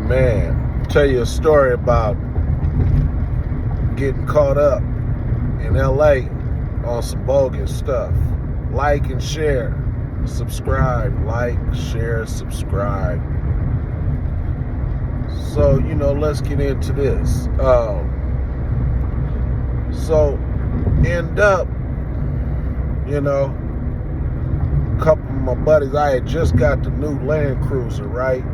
Man, tell you a story about getting caught up in LA on some bogus stuff. Like and share, subscribe, like, share, subscribe. So, let's get into this. So, end up, a couple of my buddies, I had just got the new Land Cruiser, right?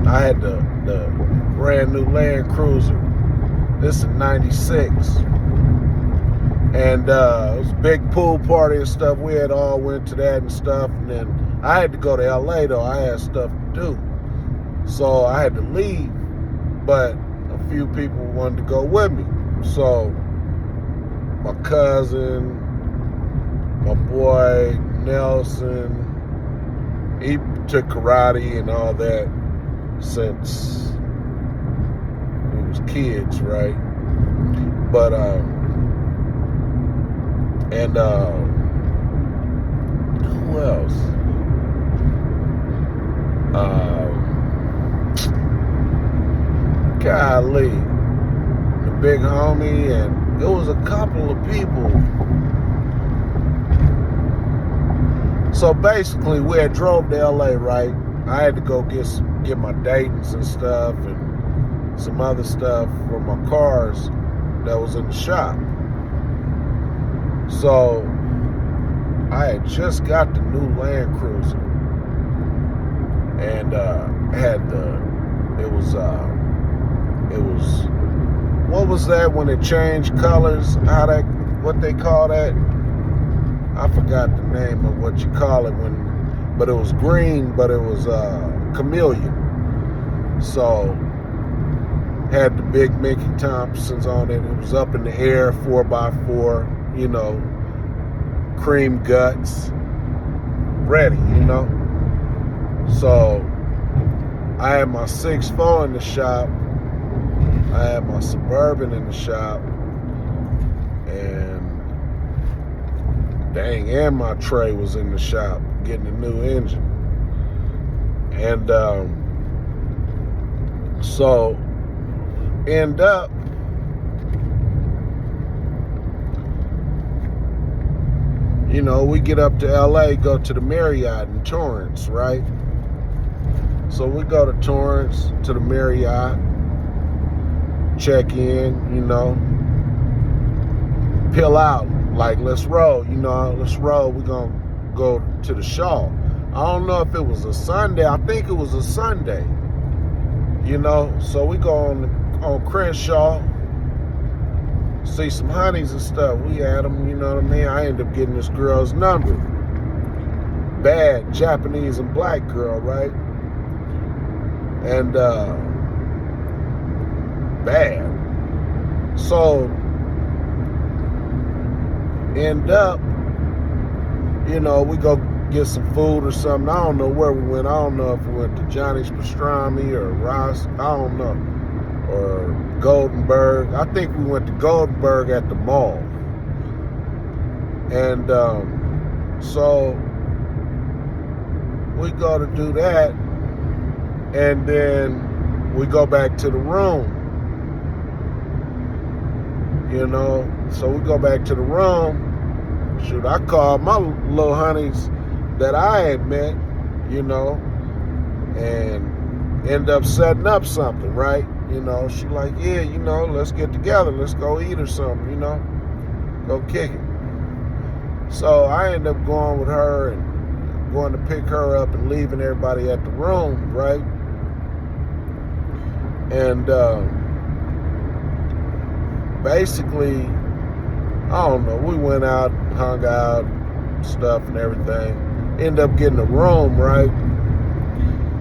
I had the brand new Land Cruiser. This is 96. And it was a big pool party and stuff. We had all went to that and stuff. And then I had to go to LA though. I had stuff to do. So I had to leave. But a few people wanted to go with me. So my cousin, my boy Nelson, he took karate and all that since we was kids, right? But who else? Golly, the big homie, and it was a couple of people. So basically, we had drove to LA, right? I had to go get my Daytons and stuff and some other stuff for my cars that was in the shop. So I had just got the new Land Cruiser and it was what was that when it changed colors? What they call that? I forgot the name of what you call it but it was green, but it was chameleon. So had the big Mickey Thompsons on it. It was up in the air, 4x4, cream guts, ready, So I had my 6'4" in the shop. I had my Suburban in the shop. And my tray was in the shop getting a new engine. And so end up we get up to LA, go to the Marriott in Torrance, right? So we go to Torrance, to the Marriott, check in, peel out, like, let's roll, let's roll. We're going to go to the Shaw. I don't know if it was a Sunday. I think it was a Sunday, So we go on Crenshaw, see some honeys and stuff. We had them, I ended up getting this girl's number. Bad Japanese and black girl, right? And bad. So end up, we go get some food or something. I don't know where we went. I don't know if we went to Johnny's Pastrami or Ross. I don't know. Or Goldenberg. I think we went to Goldenberg at the mall. And so we go to do that. And then we go back to the room. So we go back to the room. Shoot, I called my little honeys that I had met, and end up setting up something, right? She like, yeah, let's get together. Let's go eat or something, go kick it. So I end up going with her and going to pick her up and leaving everybody at the room, right? And basically, I don't know, we went out, hung out, stuff and everything. Ended up getting a room, right?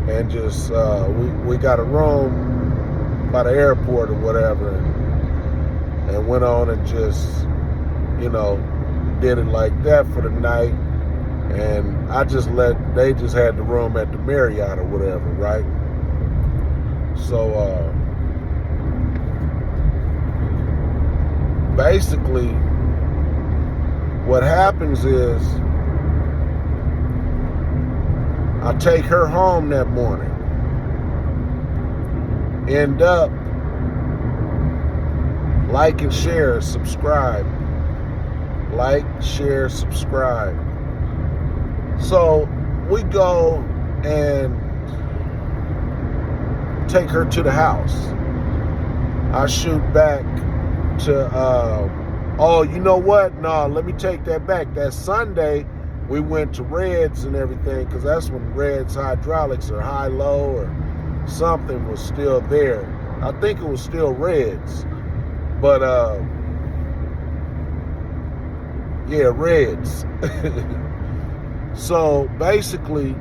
And just, we got a room by the airport or whatever, and went on and just, did it like that for the night. And they just had the room at the Marriott or whatever, right? So, basically, what happens is, I I take her home that morning. End up like and share, subscribe. Like, share, subscribe. So we go and take her to the house. I shoot back to, oh, you know what? No, let me take that back. That Sunday, we went to Red's and everything, because that's when Red's hydraulics or high-low or something was still there. I think it was still Red's. But, yeah, Red's. So, basically,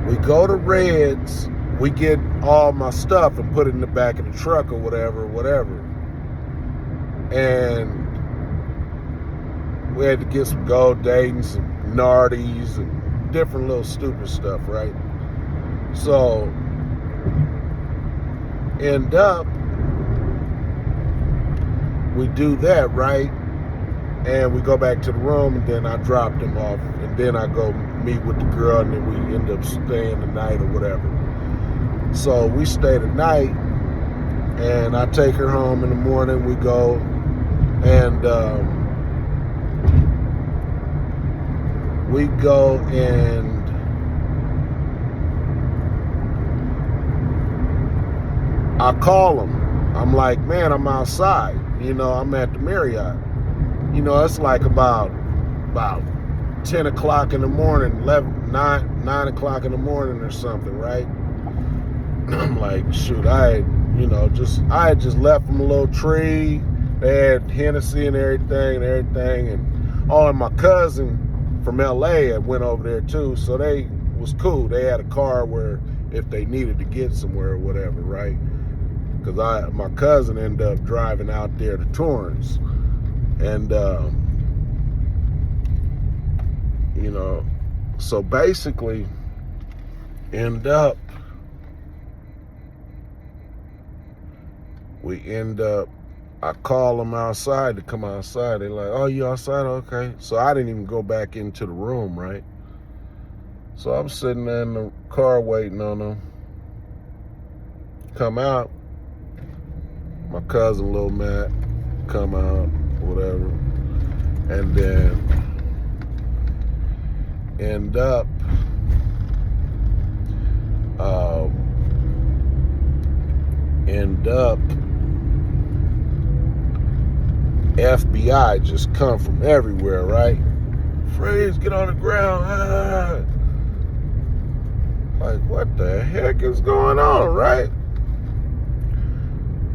we go to Red's, we get all my stuff and put it in the back of the truck or whatever. And we had to get some gold Daytons and Nardies and different little stupid stuff, right? So, end up, we do that, right? And we go back to the room, and then I drop them off, and then I go meet with the girl, and then we end up staying the night or whatever. So we stay the night, and I take her home in the morning. We go, and I call him. I'm like, man, I'm outside. I'm at the Marriott. It's like about 10 o'clock in the morning, 9 o'clock in the morning or something, right? I'm like, shoot, I had just left from a little tree. They had Hennessy and everything, and my cousin from LA had went over there too, so they was cool. They had a car where if they needed to get somewhere or whatever, right? Because my cousin ended up driving out there to Torrance, and so basically I call them outside to come outside. They're like, oh, you outside? Okay. So I didn't even go back into the room, right? So I'm sitting there in the car waiting on them. Come out. My cousin, Lil Matt, come out, whatever. And then end up FBI just come from everywhere, right? Freeze, get on the ground. Like, what the heck is going on, right?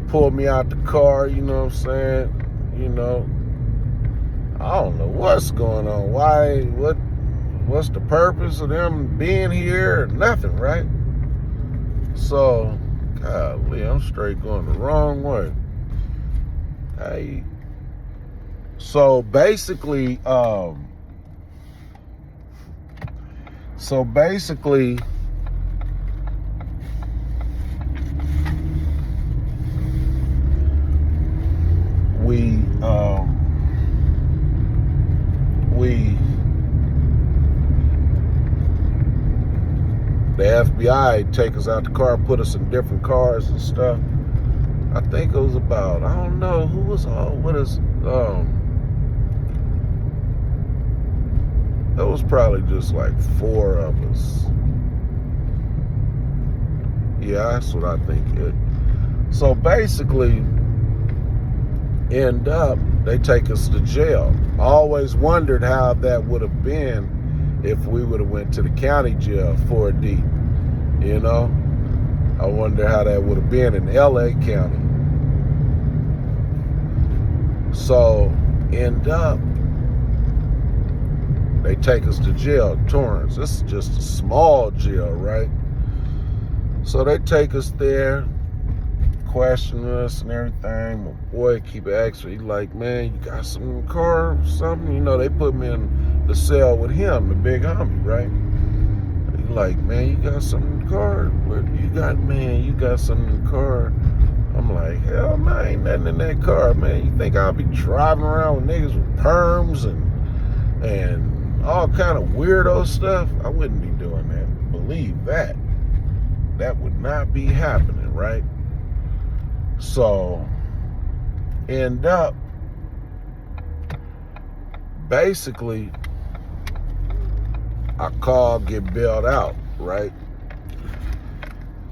Pulled me out the car, you know what I'm saying? I don't know what's going on. Why, what's the purpose of them being here? Nothing, right? So, golly, I'm straight going the wrong way. So basically, the FBI take us out the car, put us in different cars and stuff. I think it was about, I don't know who was all with us. It was probably just like 4 of us. Yeah, that's what I think. So basically, they take us to jail. I always wondered how that would have been if we would have went to the county jail 4D. I wonder how that would have been in LA County. So they take us to jail, Torrance. This is just a small jail, right? So they take us there, question us and everything. My boy keep asking, he's like, man, you got something in the car or something? They put me in the cell with him, the big homie, right? He's like, man, you got something in the car? What you got, man? You got something in the car? I'm like, hell no, ain't nothing in that car, man. You think I'll be driving around with niggas with perms and all kind of weirdo stuff? I wouldn't be doing that. Believe that. That would not be happening, right? So, end up, basically, I call, get bailed out, right?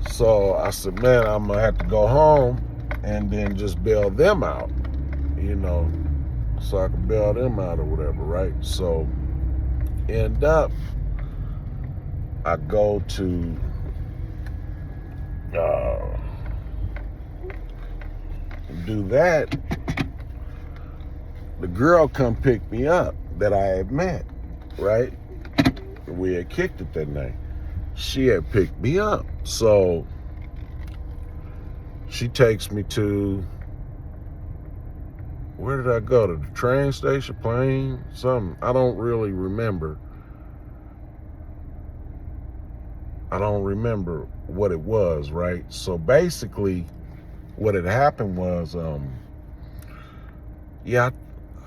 So I said, man, I'm going to have to go home and then just bail them out, so I can bail them out or whatever, right? So end up, I go to do that. The girl come pick me up that I had met, right? We had kicked it that night. She had picked me up. So she takes me to, where did I go? To the train station, plane, something. I don't really remember. I don't remember what it was, right? So basically, what had happened was, I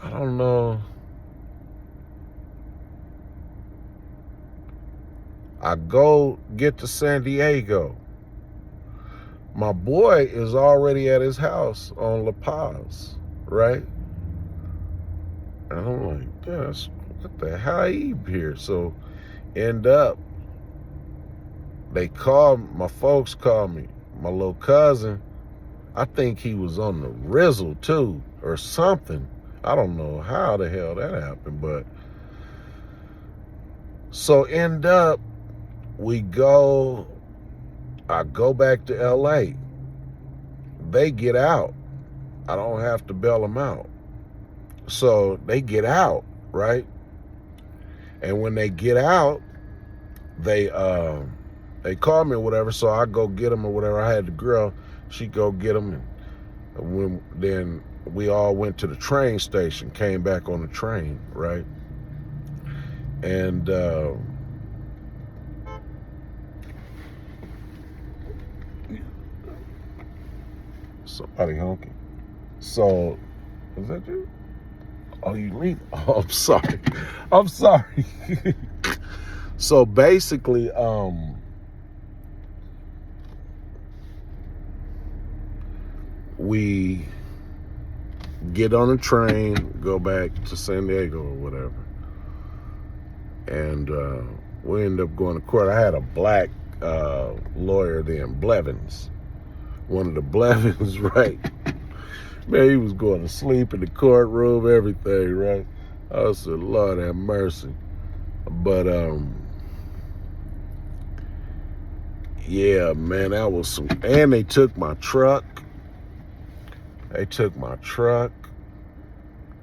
don't know. I go get to San Diego. My boy is already at his house on La Paz, right? And I'm like, what the hell he here? So end up, my folks called me. My little cousin, I think he was on the Rizzle too, or something. I don't know how the hell that happened, but so end up, I go back to LA. They get out. I don't have to bail them out. So they get out, right? And when they get out, they call me or whatever, so I go get them or whatever. I had the girl, she go get them, and then we all went to the train station, came back on the train, right? And somebody honking. So, is that you? Oh, you leave? Oh, I'm sorry. I'm sorry. So basically, we get on a train, go back to San Diego or whatever, and we end up going to court. I had a black lawyer then, Blevins, one of the Blevins, right? Man, he was going to sleep in the courtroom, everything, right? I said, Lord have mercy. But yeah, man, that was some. And they took my truck.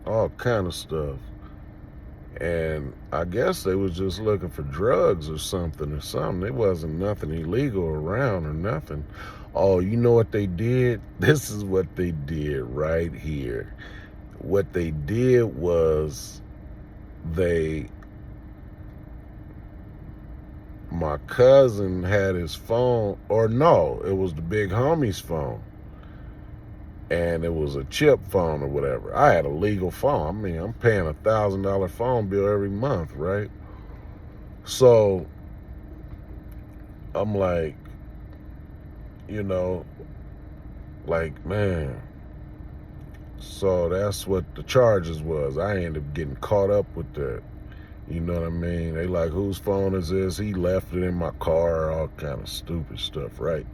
All kind of stuff. And I guess they was just looking for drugs or something. There wasn't nothing illegal around or nothing. Oh, you know what they did? This is what they did right here. What they did was my cousin had his phone, or no, it was the big homie's phone. And it was a chip phone or whatever. I had a legal phone. I mean, I'm paying $1,000 phone bill every month, right? So I'm like, man. So that's what the charges was. I ended up getting caught up with that. You know what I mean? They like, whose phone is this? He left it in my car, all kind of stupid stuff, right?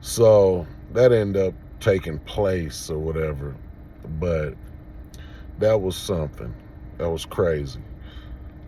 So that ended up taking place or whatever. But that was something. That was crazy.